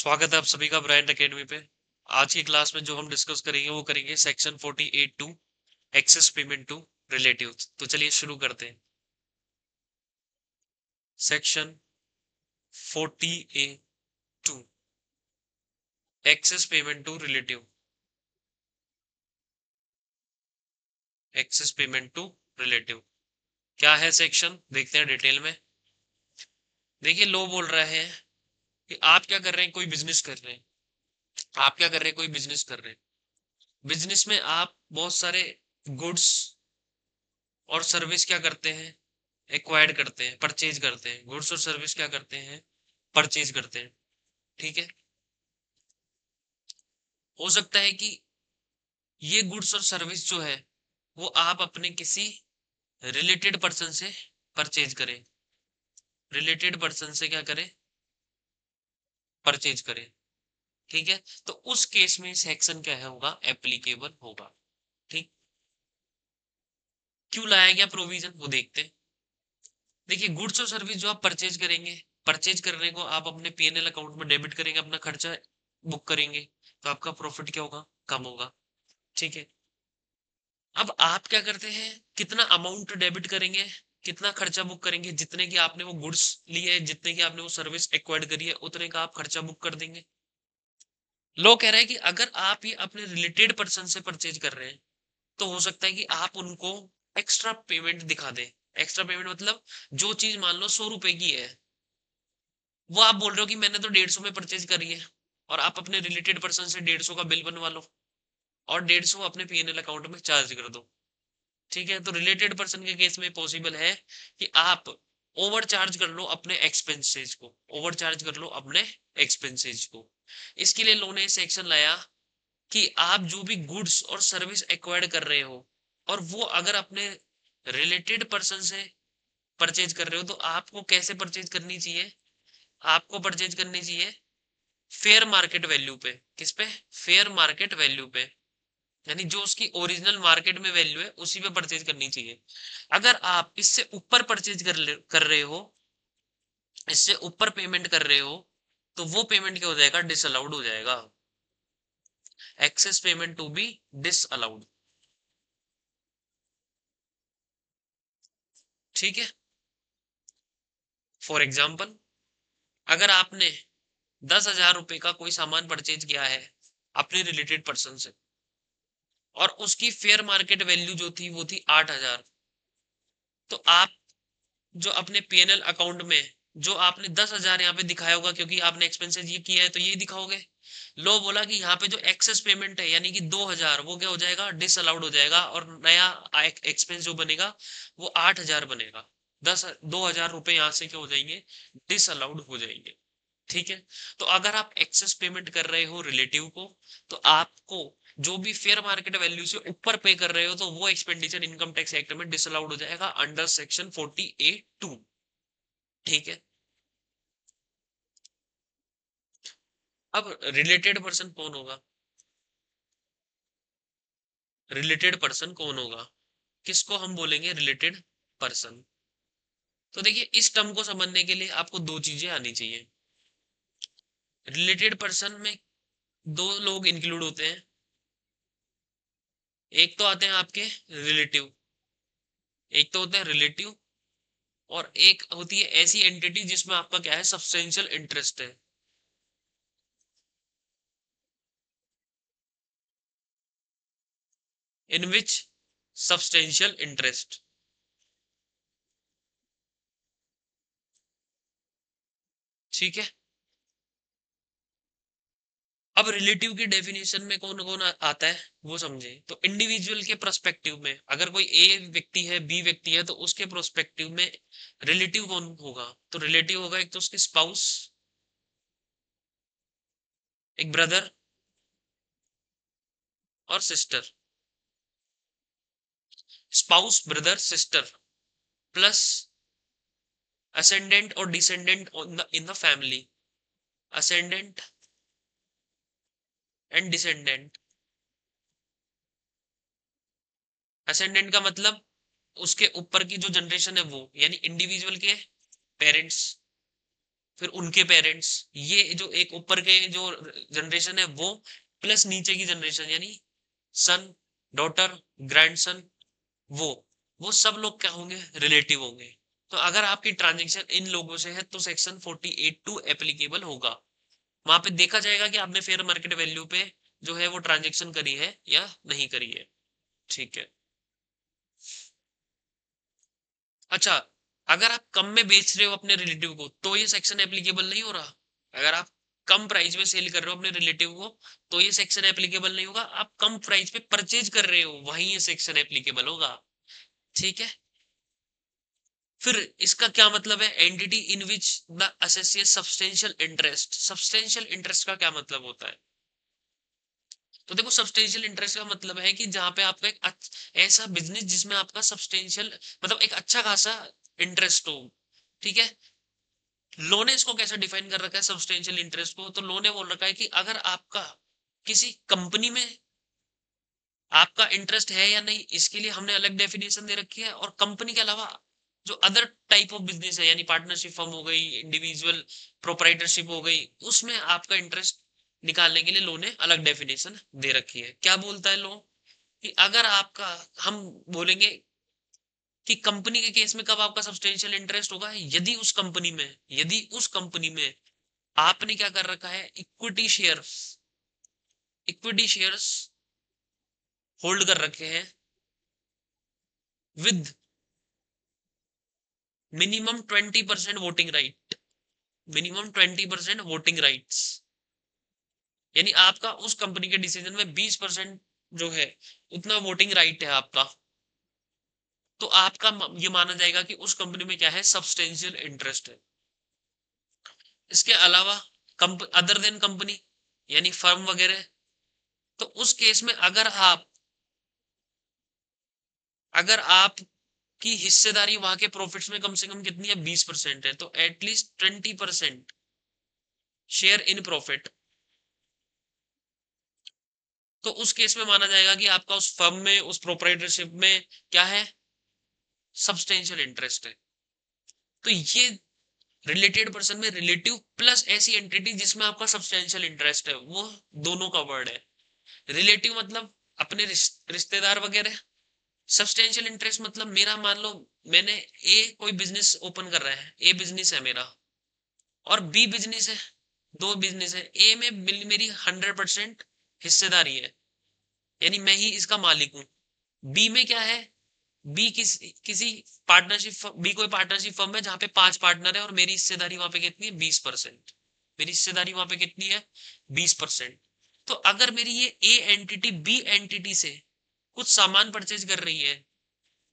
स्वागत है आप सभी का ब्रांड एकेडमी पे। आज की क्लास में जो हम डिस्कस करेंगे वो करेंगे section 48 two excess payment to relative. तो चलिए शुरू करते हैं। Section 48 two excess payment to relative. Excess payment to relative क्या है सेक्शन, देखते हैं डिटेल में। देखिए, लो बोल रहे हैं कि आप क्या कर रहे हैं, कोई बिजनेस कर रहे हैं। आप क्या कर रहे हैं, कोई बिजनेस कर रहे हैं। बिजनेस में आप बहुत सारे गुड्स और सर्विस क्या करते हैं, एक्वायर्ड करते हैं, परचेज करते हैं। गुड्स और सर्विस क्या करते हैं, परचेज करते हैं। ठीक है। हो सकता है कि ये गुड्स और सर्विस जो है वो आप अपने किसी रिलेटेड पर्सन से परचेज करें। रिलेटेड पर्सन से क्या करें, परचेज करें। ठीक है। तो उस केस में सेक्शन क्या है होगा, एप्लीकेबल होगा। ठीक। क्यों लाया गया प्रोविजन वो देखते हैं। देखिए, गुड्स और सर्विस जो आप परचेज करेंगे, परचेज करने को आप अपने पीएनएल अकाउंट में डेबिट करेंगे, अपना खर्चा बुक करेंगे, तो आपका प्रॉफिट क्या होगा, कम होगा। ठीक है। अब आप क्या करते हैं, कितना अमाउंट डेबिट करेंगे, कितना खर्चा बुक करेंगे, जितने की आपने वो गुड्स लिए है, जितने की आपने वो सर्विस एक्वायर्ड करी है, उतने का आप खर्चा बुक कर देंगे। लोग कह रहे हैं कि अगर आप ये अपने रिलेटेड पर्सन से परचेज कर रहे हैं तो हो सकता है कि आप उनको एक्स्ट्रा पेमेंट दिखा दें। एक्स्ट्रा पेमेंट मतलब, जो चीज मान लो 100 रुपए की है, वो आप बोल रहे हो कि मैंने तो 150 में परचेज करी है, और आप अपने रिलेटेड पर्सन से 150 का बिल बनवा लो और 150 अपने पीएनएल अकाउंट में चार्ज कर दो। ठीक है। तो रिलेटेड पर्सन के केस में पॉसिबल है कि आप ओवर चार्ज कर लो अपने एक्सपेंसेस को, ओवर चार्ज कर लो अपने एक्सपेंसेस को। इसके लिए लोगों ने सेक्शन लाया कि आप जो भी गुड्स और सर्विस एक्वायर्ड कर रहे हो, और वो अगर अपने रिलेटेड पर्सन से परचेज कर रहे हो, तो आपको कैसे परचेज करनी चाहिए, आपको परचेज करनी चाहिए फेयर मार्केट वैल्यू पे। किस पे, फेयर मार्केट वैल्यू पे। यानी जो उसकी ओरिजिनल मार्केट में वैल्यू है उसी पे परचेज करनी चाहिए। अगर आप इससे ऊपर परचेज कर रहे हो, इससे ऊपर पेमेंट कर रहे हो, तो वो पेमेंट क्या हो जाएगा, डिसअलाउड हो जाएगा। Excess payment to be disallowed. ठीक है। फॉर एग्जाम्पल, अगर आपने 10,000 रुपए का कोई सामान परचेज किया है अपने रिलेटेड पर्सन से, और उसकी फेयर मार्केट वैल्यू जो थी वो थी 8,000, तो आप जो अपने पीएनएल अकाउंट में जो आपने 10,000 यहाँ पे दिखाया होगा, क्योंकि आपने एक्सपेंसेस ये किया है तो ये दिखाओगे। लो बोला कि यहाँ पे जो एक्सेस पेमेंट है यानी कि 2,000, वो क्या हो जाएगा, डिसअलाउड हो जाएगा, और नया एक्सपेंस जो बनेगा वो 8,000 बनेगा। 2,000 रुपए यहाँ से क्या हो जाएंगे, डिसअलाउड हो जाएंगे। ठीक है। तो अगर आप एक्सेस पेमेंट कर रहे हो रिलेटिव को, तो आपको जो भी फेयर मार्केट वैल्यू से ऊपर पे कर रहे हो, तो वो एक्सपेंडिचर इनकम टैक्स एक्ट में डिसअलाउड हो जाएगा अंडर सेक्शन 48(2). ठीक है। अब रिलेटेड पर्सन कौन होगा, रिलेटेड पर्सन कौन होगा, किसको हम बोलेंगे रिलेटेड पर्सन। तो देखिए, इस टर्म को समझने के लिए आपको दो चीजें आनी चाहिए। रिलेटेड पर्सन में दो लोग इंक्लूड होते हैं। एक तो आते हैं आपके रिलेटिव, एक तो होते हैं रिलेटिव, और एक होती है ऐसी एंटिटी जिसमें आपका क्या है, सब्सटेंशियल इंटरेस्ट है। इन विच सब्सटेंशियल इंटरेस्ट। ठीक है। अब रिलेटिव की डेफिनेशन में कौन कौन आता है वो समझे। तो इंडिविजुअल के प्रोस्पेक्टिव में, अगर कोई ए व्यक्ति है, बी व्यक्ति है, तो उसके प्रोस्पेक्टिव में रिलेटिव कौन होगा, तो रिलेटिव होगा एक तो उसके स्पाउस, एक ब्रदर और sister. Spouse, brother, sister, plus ascendant और descendant in the family. Ascendant and descendant. Ascendant का मतलब उसके ऊपर की जो जनरेशन है वो, यानी इंडिविजुअल के पेरेंट्स, फिर उनके पेरेंट्स, ये जो एक ऊपर के जो जनरेशन है वो, प्लस नीचे की जनरेशन यानी सन, डॉटर, ग्रैंडसन, वो वो सब लोग क्या होंगे, रिलेटिव होंगे। तो अगर आपकी ट्रांजेक्शन इन लोगों से है तो सेक्शन 48(2) एप्लीकेबल होगा। वहां पे देखा जाएगा कि आपने फेयर मार्केट वैल्यू पे जो है वो ट्रांजेक्शन करी है या नहीं करी है। ठीक है। अच्छा, अगर आप कम में बेच रहे हो अपने रिलेटिव को तो ये सेक्शन एप्लीकेबल नहीं हो रहा। अगर आप कम प्राइस में सेल कर रहे हो अपने रिलेटिव को तो ये सेक्शन एप्लीकेबल नहीं होगा। आप कम प्राइस पे परचेज कर रहे हो वहीं ये सेक्शन एप्लीकेबल होगा। ठीक है। फिर इसका क्या मतलब है, entity in which the associate substantial interest. Substantial interest का क्या मतलब होता है? तो देखो, सब्सटेंशियल इंटरेस्ट का मतलब है कि जहां पे आपका एक ऐसा बिजनेस जिसमें आपका सब्सटेंशियल मतलब एक अच्छा खासा इंटरेस्ट हो। ठीक है। लो ने इसको कैसे डिफाइन कर रखा है सब्सटेंशियल इंटरेस्ट को, तो लो ने बोल रखा है कि अगर आपका किसी कंपनी में आपका इंटरेस्ट है या नहीं, इसके लिए हमने अलग डेफिनेशन दे रखी है। और कंपनी के अलावा जो अदर टाइप ऑफ बिजनेस है यानी पार्टनरशिप फर्म हो गई, इंडिविजुअल प्रोप्राइटरशिप हो गई, उसमें आपका इंटरेस्ट निकालने के लिए लो ने अलग डेफिनेशन दे रखी है। क्या बोलता है लो कि अगर आपका, हम बोलेंगे कि कंपनी के केस में कब आपका सब्सटेंशियल इंटरेस्ट होगा, यदि उस कंपनी में आपने क्या कर रखा है, इक्विटी शेयर्स होल्ड कर रखे हैं with minimum 20% voting right. Minimum 20% voting rights, यानी आपका उस कंपनी के डिसीजन में 20% जो है उतना वोटिंग राइट है आपका। तो आपका ये माना जाएगा कि उस कंपनी में क्या है, सब्सटेंशियल इंटरेस्ट है। इसके अलावा अदर देन कंपनी यानी फर्म वगैरह, तो उस केस में अगर आप की हिस्सेदारी वहां के प्रॉफिट्स में कम से कम कितनी है, 20% है, तो एटलीस्ट 20% शेयर इन प्रॉफिट, तो उस केस में माना जाएगा कि आपका उस फर्म में, उस प्रोप्राइटरशिप में क्या है, सब्सटेंशियल इंटरेस्ट है। तो ये रिलेटेड पर्सन में रिलेटिव प्लस ऐसी एंटिटी जिसमें आपका सब्सटेंशियल इंटरेस्ट है, वो दोनों का वर्ड है। रिलेटिव मतलब अपने रिश्तेदार वगैरह, सब्सटेंशियल इंटरेस्ट मतलब मेरा, मान लो मैंने ए कोई बिजनेस ओपन कर रहा है, ए बिजनेस है मेरा और बी बिजनेस है, दो बिजनेस है। ए में मेरी 100% हिस्सेदारी है, यानी मैं ही इसका मालिक हूँ। बी में क्या है, बी किसी पार्टनरशिप, बी कोई पार्टनरशिप फर्म है जहां पे 5 पार्टनर है और मेरी हिस्सेदारी वहां पे कितनी है, 20%। मेरी हिस्सेदारी वहां पे कितनी है, 20%। तो अगर मेरी ये ए एंटिटी बी एंटिटी से कुछ सामान परचेज कर रही है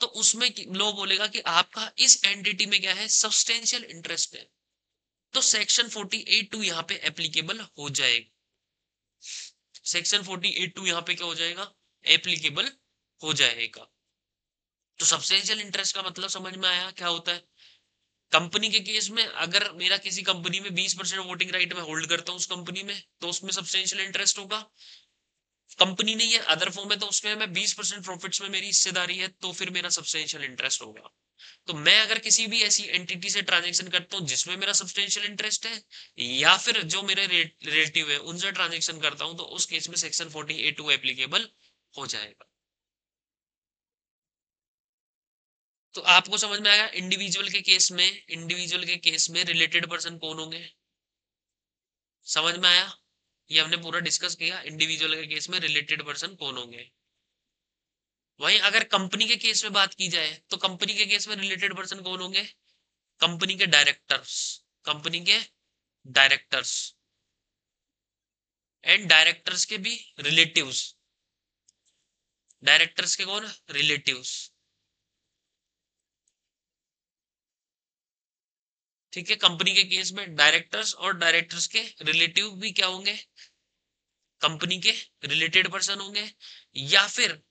तो उसमें लो बोलेगा कि आपका इस एंटिटी में क्या है, सब्सटेंशियल इंटरेस्ट है। तो सेक्शन 48(2) यहाँ पे एप्लीकेबल हो जाएगा। सेक्शन 48(2) यहाँ पे क्या हो जाएगा, एप्लीकेबल हो जाएगा। तो सब्सटेंशियल इंटरेस्ट का मतलब समझ में आया क्या होता है। कंपनी के केस में अगर मेरा किसी कंपनी में 20% वोटिंग राइट में होल्ड करता हूँ उस कंपनी में, तो उसमें सब्सटेंशियल इंटरेस्ट होगा। कंपनी नहीं है, अदर फॉर्म है, तो उसमें मैं 20% प्रॉफिट्स में मेरी हिस्सेदारी है, तो फिर मेरा सब्सटेंशियल इंटरेस्ट होगा। तो मैं अगर किसी भी ऐसी एंटिटी से ट्रांजेक्शन करता हूँ जिसमें मेरा सब्सटेंशियल इंटरेस्ट है, या फिर जो मेरे रिलेटिव है उनसे ट्रांजेक्शन करता हूँ, तो उस केस में सेक्शन 48(2) एप्लीकेबल हो जाएगा। तो आपको समझ में आया, इंडिविजुअल के केस में रिलेटेड पर्सन कौन होंगे, समझ में आया। ये हमने पूरा डिस्कस किया, इंडिविजुअल के केस में रिलेटेड पर्सन कौन होंगे। वहीं अगर कंपनी के केस में बात की जाए तो कंपनी के केस में रिलेटेड पर्सन कौन होंगे, कंपनी के डायरेक्टर्स, कंपनी के डायरेक्टर्स एंड डायरेक्टर्स के भी रिलेटिव्स। डायरेक्टर्स के कौन, रिलेटिव्स। ठीक है, कंपनी के केस में डायरेक्टर्स और डायरेक्टर्स के रिलेटिव भी क्या होंगे, कंपनी के रिलेटेड पर्सन होंगे। या फिर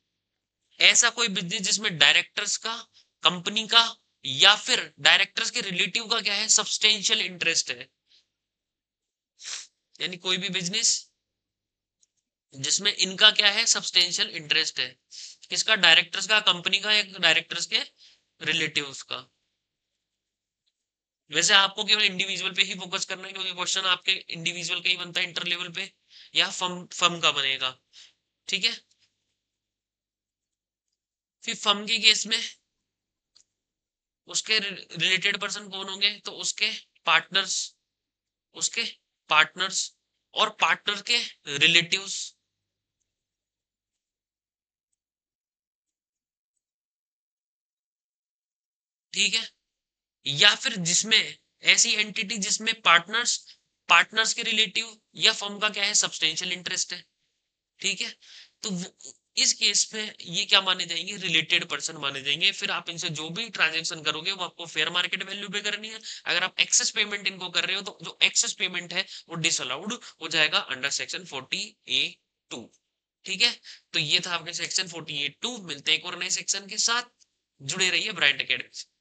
ऐसा कोई बिजनेस जिसमें डायरेक्टर्स का, कंपनी का, या फिर डायरेक्टर्स के रिलेटिव का क्या है, सब्सटेंशियल इंटरेस्ट है। यानी कोई भी बिजनेस जिसमें इनका क्या है, सब्सटेंशियल इंटरेस्ट है। किसका, डायरेक्टर्स का, कंपनी का, या डायरेक्टर्स के रिलेटिव्स का। वैसे आपको केवल इंडिविजुअल पे ही फोकस करना है, क्योंकि क्वेश्चन आपके इंडिविजुअल का ही बनता है इंटर लेवल पे, या फर्म फर्म का बनेगा। ठीक है। फिर फर्म के केस में उसके रिलेटेड पर्सन कौन होंगे, तो पार्टनर्स उसके पार्टनर्स और पार्टनर के रिलेटिव्स। ठीक है। या फिर जिसमें ऐसी एंटिटी जिसमें पार्टनर्स, पार्टनर्स के रिलेटिव या फर्म का क्या है, सब्सटेंशियल इंटरेस्ट है। ठीक है। तो इस केस में ये क्या माने जाएंगे, रिलेटेड पर्सन माने जाएंगे। फिर आप इनसे जो भी ट्रांजेक्शन करोगे वो आपको फेयर मार्केट वैल्यू पे करनी है। अगर आप एक्सेस पेमेंट इनको कर रहे हो तो जो एक्सेस पेमेंट है वो डिसअलाउड हो जाएगा अंडर सेक्शन 40A2। ठीक है। तो ये था आपके सेक्शन 48(2). मिलते हैं एक और नए सेक्शन के साथ। जुड़े रहिए ब्राइट अकेडमी से।